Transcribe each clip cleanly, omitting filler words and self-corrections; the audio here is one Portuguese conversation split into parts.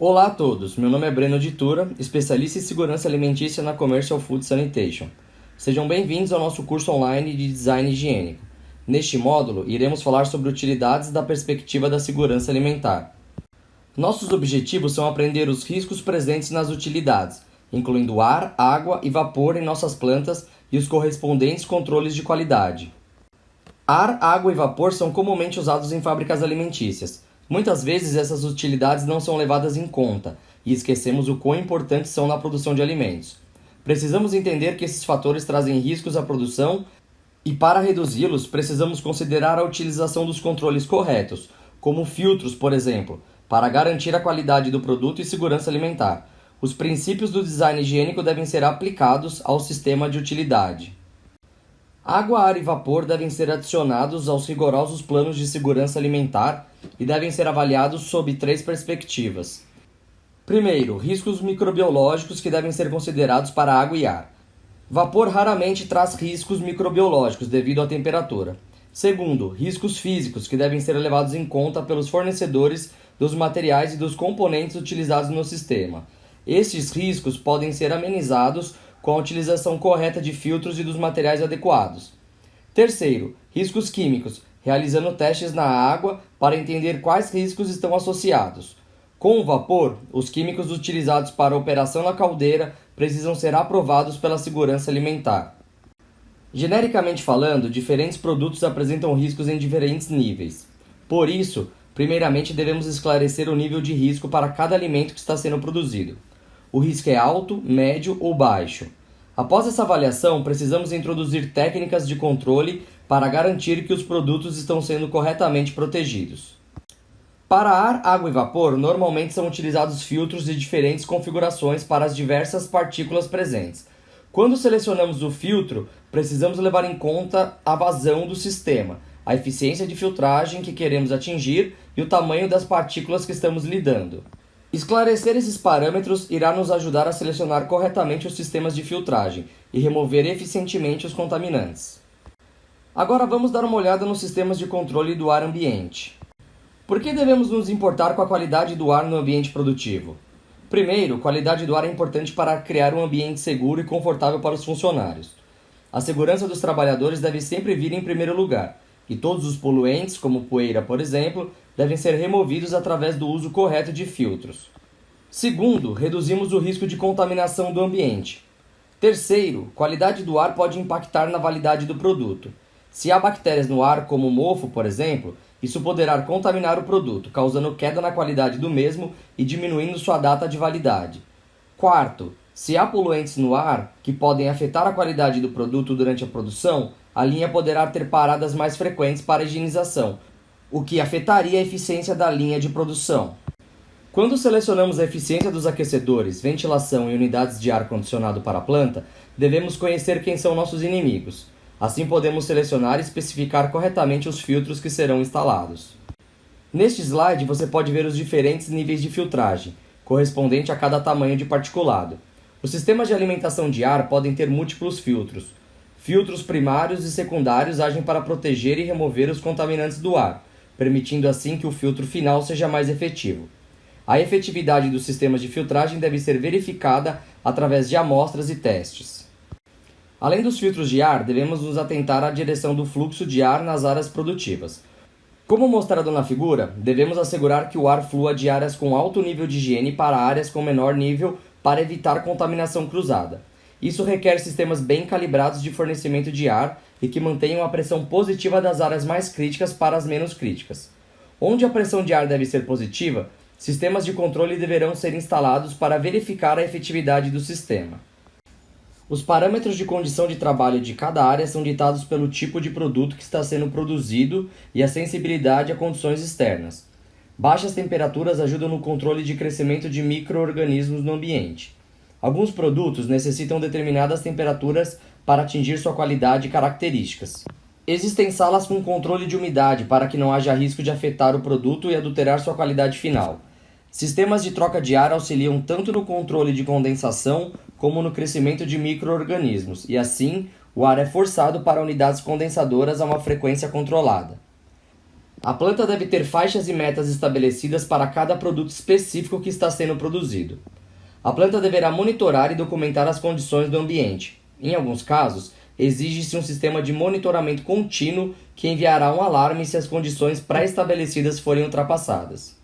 Olá a todos, meu nome é Breno Ditura, especialista em segurança alimentícia na Commercial Food Sanitation. Sejam bem-vindos ao nosso curso online de Design Higiênico. Neste módulo, iremos falar sobre utilidades da perspectiva da segurança alimentar. Nossos objetivos são aprender os riscos presentes nas utilidades, incluindo ar, água e vapor em nossas plantas e os correspondentes controles de qualidade. Ar, água e vapor são comumente usados em fábricas alimentícias. Muitas vezes essas utilidades não são levadas em conta e esquecemos o quão importantes são na produção de alimentos. Precisamos entender que esses fatores trazem riscos à produção e, para reduzi-los, precisamos considerar a utilização dos controles corretos, como filtros, por exemplo, para garantir a qualidade do produto e segurança alimentar. Os princípios do design higiênico devem ser aplicados ao sistema de utilidade. Água, ar e vapor devem ser adicionados aos rigorosos planos de segurança alimentar e devem ser avaliados sob 3 perspectivas. Primeiro, riscos microbiológicos que devem ser considerados para água e ar. Vapor raramente traz riscos microbiológicos devido à temperatura. Segundo, riscos físicos que devem ser levados em conta pelos fornecedores dos materiais e dos componentes utilizados no sistema. Estes riscos podem ser amenizados com a utilização correta de filtros e dos materiais adequados. Terceiro, riscos químicos, realizando testes na água para entender quais riscos estão associados. Com o vapor, os químicos utilizados para a operação na caldeira precisam ser aprovados pela segurança alimentar. Genericamente falando, diferentes produtos apresentam riscos em diferentes níveis. Por isso, primeiramente devemos esclarecer o nível de risco para cada alimento que está sendo produzido. O risco é alto, médio ou baixo. Após essa avaliação, precisamos introduzir técnicas de controle para garantir que os produtos estão sendo corretamente protegidos. Para ar, água e vapor, normalmente são utilizados filtros de diferentes configurações para as diversas partículas presentes. Quando selecionamos o filtro, precisamos levar em conta a vazão do sistema, a eficiência de filtragem que queremos atingir e o tamanho das partículas que estamos lidando. Esclarecer esses parâmetros irá nos ajudar a selecionar corretamente os sistemas de filtragem e remover eficientemente os contaminantes. Agora vamos dar uma olhada nos sistemas de controle do ar ambiente. Por que devemos nos importar com a qualidade do ar no ambiente produtivo? Primeiro, qualidade do ar é importante para criar um ambiente seguro e confortável para os funcionários. A segurança dos trabalhadores deve sempre vir em primeiro lugar, e todos os poluentes, como poeira, por exemplo, devem ser removidos através do uso correto de filtros. Segundo, reduzimos o risco de contaminação do ambiente. Terceiro, qualidade do ar pode impactar na validade do produto. Se há bactérias no ar, como mofo, por exemplo, isso poderá contaminar o produto, causando queda na qualidade do mesmo e diminuindo sua data de validade. Quarto, se há poluentes no ar que podem afetar a qualidade do produto durante a produção, a linha poderá ter paradas mais frequentes para higienização, o que afetaria a eficiência da linha de produção. Quando selecionamos a eficiência dos aquecedores, ventilação e unidades de ar-condicionado para a planta, devemos conhecer quem são nossos inimigos. Assim podemos selecionar e especificar corretamente os filtros que serão instalados. Neste slide você pode ver os diferentes níveis de filtragem, correspondente a cada tamanho de particulado. Os sistemas de alimentação de ar podem ter múltiplos filtros. Filtros primários e secundários agem para proteger e remover os contaminantes do ar, permitindo assim que o filtro final seja mais efetivo. A efetividade dos sistemas de filtragem deve ser verificada através de amostras e testes. Além dos filtros de ar, devemos nos atentar à direção do fluxo de ar nas áreas produtivas. Como mostrado na figura, devemos assegurar que o ar flua de áreas com alto nível de higiene para áreas com menor nível para evitar contaminação cruzada. Isso requer sistemas bem calibrados de fornecimento de ar e que mantenham a pressão positiva das áreas mais críticas para as menos críticas. Onde a pressão de ar deve ser positiva, sistemas de controle deverão ser instalados para verificar a efetividade do sistema. Os parâmetros de condição de trabalho de cada área são ditados pelo tipo de produto que está sendo produzido e a sensibilidade a condições externas. Baixas temperaturas ajudam no controle de crescimento de micro-organismos no ambiente. Alguns produtos necessitam determinadas temperaturas para atingir sua qualidade e características. Existem salas com controle de umidade para que não haja risco de afetar o produto e adulterar sua qualidade final. Sistemas de troca de ar auxiliam tanto no controle de condensação como no crescimento de micro-organismos, e assim, o ar é forçado para unidades condensadoras a uma frequência controlada. A planta deve ter faixas e metas estabelecidas para cada produto específico que está sendo produzido. A planta deverá monitorar e documentar as condições do ambiente. Em alguns casos, exige-se um sistema de monitoramento contínuo que enviará um alarme se as condições pré-estabelecidas forem ultrapassadas.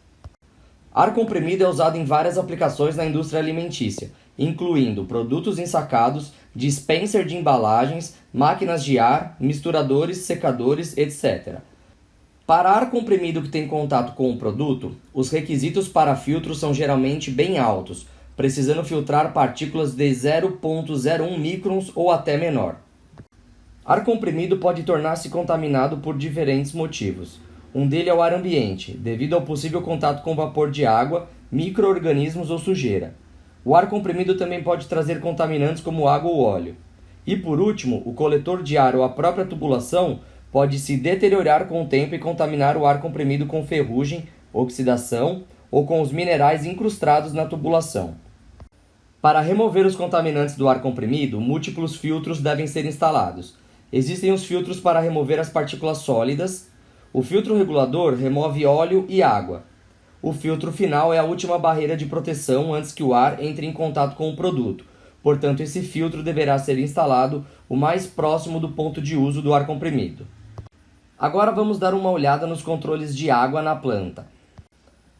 Ar comprimido é usado em várias aplicações na indústria alimentícia, incluindo produtos ensacados, dispenser de embalagens, máquinas de ar, misturadores, secadores, etc. Para ar comprimido que tem contato com o produto, os requisitos para filtro são geralmente bem altos, precisando filtrar partículas de 0,01 microns ou até menor. Ar comprimido pode tornar-se contaminado por diferentes motivos. Um deles é o ar ambiente, devido ao possível contato com vapor de água, micro-organismos ou sujeira. O ar comprimido também pode trazer contaminantes como água ou óleo. E por último, o coletor de ar ou a própria tubulação pode se deteriorar com o tempo e contaminar o ar comprimido com ferrugem, oxidação ou com os minerais incrustados na tubulação. Para remover os contaminantes do ar comprimido, múltiplos filtros devem ser instalados. Existem os filtros para remover as partículas sólidas. O filtro regulador remove óleo e água. O filtro final é a última barreira de proteção antes que o ar entre em contato com o produto. Portanto, esse filtro deverá ser instalado o mais próximo do ponto de uso do ar comprimido. Agora vamos dar uma olhada nos controles de água na planta.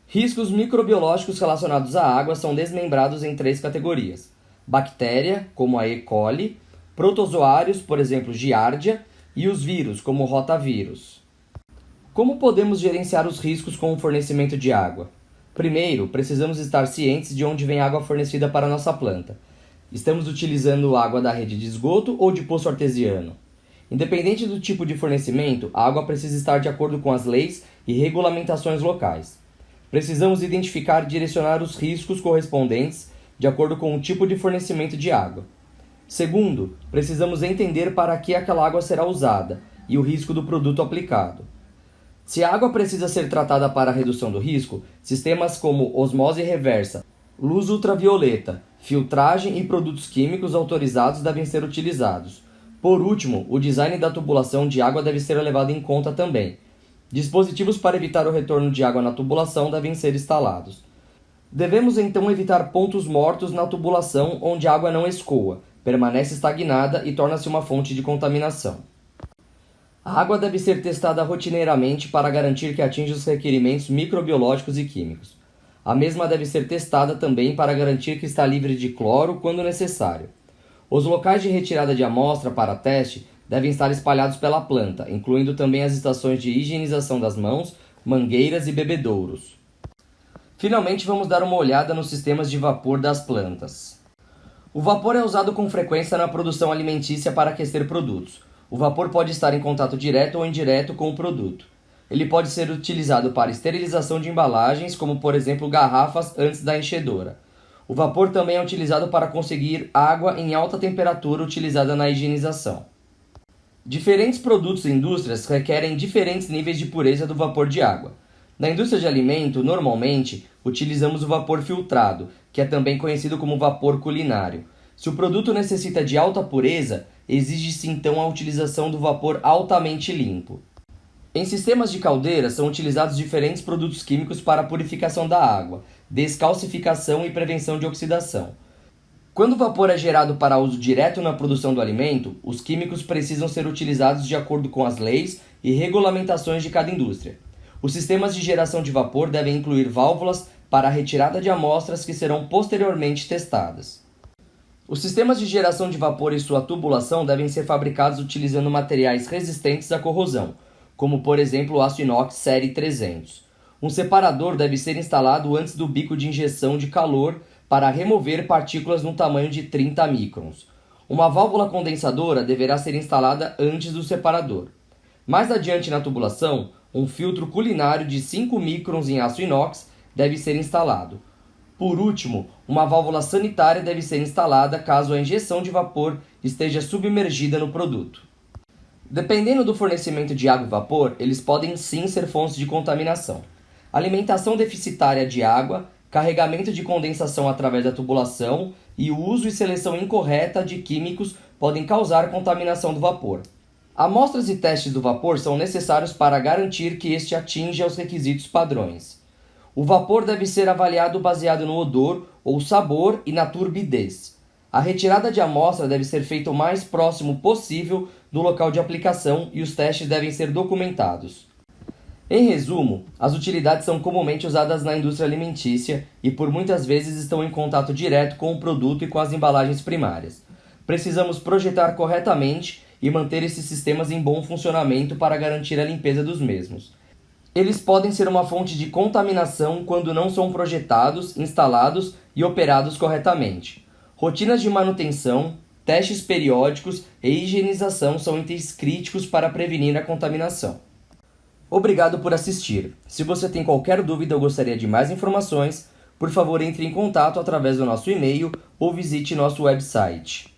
Riscos microbiológicos relacionados à água são desmembrados em 3 categorias: bactéria, como a E. coli, protozoários, por exemplo, Giardia, e os vírus, como o rotavírus. Como podemos gerenciar os riscos com o fornecimento de água? Primeiro, precisamos estar cientes de onde vem a água fornecida para a nossa planta. Estamos utilizando água da rede de esgoto ou de poço artesiano? Independente do tipo de fornecimento, a água precisa estar de acordo com as leis e regulamentações locais. Precisamos identificar e direcionar os riscos correspondentes de acordo com o tipo de fornecimento de água. Segundo, precisamos entender para que aquela água será usada e o risco do produto aplicado. Se a água precisa ser tratada para a redução do risco, sistemas como osmose reversa, luz ultravioleta, filtragem e produtos químicos autorizados devem ser utilizados. Por último, o design da tubulação de água deve ser levado em conta também. Dispositivos para evitar o retorno de água na tubulação devem ser instalados. Devemos então evitar pontos mortos na tubulação onde a água não escoa, permanece estagnada e torna-se uma fonte de contaminação. A água deve ser testada rotineiramente para garantir que atinja os requerimentos microbiológicos e químicos. A mesma deve ser testada também para garantir que está livre de cloro quando necessário. Os locais de retirada de amostra para teste devem estar espalhados pela planta, incluindo também as estações de higienização das mãos, mangueiras e bebedouros. Finalmente, vamos dar uma olhada nos sistemas de vapor das plantas. O vapor é usado com frequência na produção alimentícia para aquecer produtos. O vapor pode estar em contato direto ou indireto com o produto. Ele pode ser utilizado para esterilização de embalagens, como por exemplo garrafas antes da enchedora. O vapor também é utilizado para conseguir água em alta temperatura utilizada na higienização. Diferentes produtos e indústrias requerem diferentes níveis de pureza do vapor de água. Na indústria de alimento, normalmente, utilizamos o vapor filtrado, que é também conhecido como vapor culinário. Se o produto necessita de alta pureza, exige-se então a utilização do vapor altamente limpo. Em sistemas de caldeira são utilizados diferentes produtos químicos para a purificação da água, descalcificação e prevenção de oxidação. Quando o vapor é gerado para uso direto na produção do alimento, os químicos precisam ser utilizados de acordo com as leis e regulamentações de cada indústria. Os sistemas de geração de vapor devem incluir válvulas para a retirada de amostras que serão posteriormente testadas. Os sistemas de geração de vapor e sua tubulação devem ser fabricados utilizando materiais resistentes à corrosão, como por exemplo o aço inox série 300. Um separador deve ser instalado antes do bico de injeção de calor para remover partículas no tamanho de 30 microns. Uma válvula condensadora deverá ser instalada antes do separador. Mais adiante na tubulação, um filtro culinário de 5 microns em aço inox deve ser instalado. Por último, uma válvula sanitária deve ser instalada caso a injeção de vapor esteja submergida no produto. Dependendo do fornecimento de água e vapor, eles podem sim ser fontes de contaminação. Alimentação deficitária de água, carregamento de condensação através da tubulação e o uso e seleção incorreta de químicos podem causar contaminação do vapor. Amostras e testes do vapor são necessários para garantir que este atinja os requisitos padrões. O vapor deve ser avaliado baseado no odor ou sabor e na turbidez. A retirada de amostra deve ser feita o mais próximo possível do local de aplicação e os testes devem ser documentados. Em resumo, as utilidades são comumente usadas na indústria alimentícia e por muitas vezes estão em contato direto com o produto e com as embalagens primárias. Precisamos projetar corretamente e manter esses sistemas em bom funcionamento para garantir a limpeza dos mesmos. Eles podem ser uma fonte de contaminação quando não são projetados, instalados e operados corretamente. Rotinas de manutenção, testes periódicos e higienização são itens críticos para prevenir a contaminação. Obrigado por assistir. Se você tem qualquer dúvida ou gostaria de mais informações, por favor entre em contato através do nosso e-mail ou visite nosso website.